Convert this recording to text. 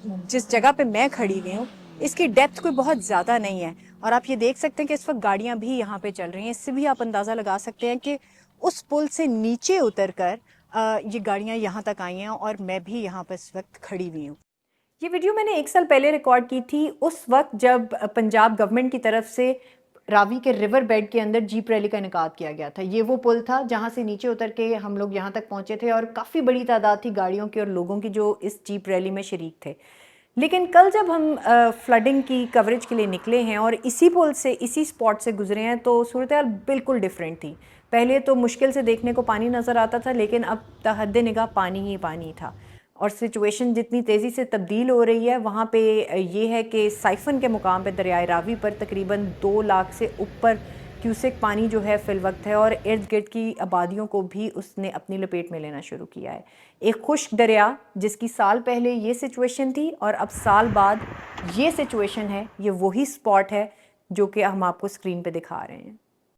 जिस जगह पे मैं खड़ी हुई हूँ इसकी डेप्थ कोई बहुत ज़्यादा नहीं है, और आप ये देख सकते हैं कि इस वक्त गाड़ियाँ भी यहाँ पे चल रही हैं। इससे भी आप अंदाज़ा लगा सकते हैं कि उस पुल से नीचे उतरकर ये गाड़ियाँ यहाँ तक आई हैं और मैं भी यहाँ पर इस वक्त खड़ी हुई हूँ। ये वीडियो मैंने 1 साल पहले रिकॉर्ड की थी, उस वक्त जब पंजाब गवर्नमेंट की तरफ से रावी के रिवर बेड के अंदर जीप रैली का इनेकाद किया गया था। ये वो पुल था जहाँ से नीचे उतर के हम लोग यहाँ तक पहुँचे थे, और काफ़ी बड़ी तादाद थी गाड़ियों की और लोगों की जो इस जीप रैली में शरीक थे। लेकिन कल जब हम फ्लडिंग की कवरेज के लिए निकले हैं और इसी पुल से, इसी स्पॉट से गुजरे हैं, तो सूरत हाल बिल्कुल डिफरेंट थी। पहले तो मुश्किल से देखने को पानी नज़र आता था, लेकिन अब तहद्दे निगाह पानी ही पानी था। और सिचुएशन जितनी तेज़ी से तब्दील हो रही है, वहाँ पे ये है कि साइफन के मुकाम पे दरियाए रावी पर तकरीबन 2 लाख से ऊपर क्यूसेक पानी जो है फिल वक्त है, और इर्द गिर्द की आबादियों को भी उसने अपनी लपेट में लेना शुरू किया है। एक खुश्क दरिया जिसकी साल पहले ये सिचुएशन थी, और अब साल बाद ये सिचुएशन है, ये वही स्पॉट है जो कि हम आपको स्क्रीन पे दिखा रहे हैं।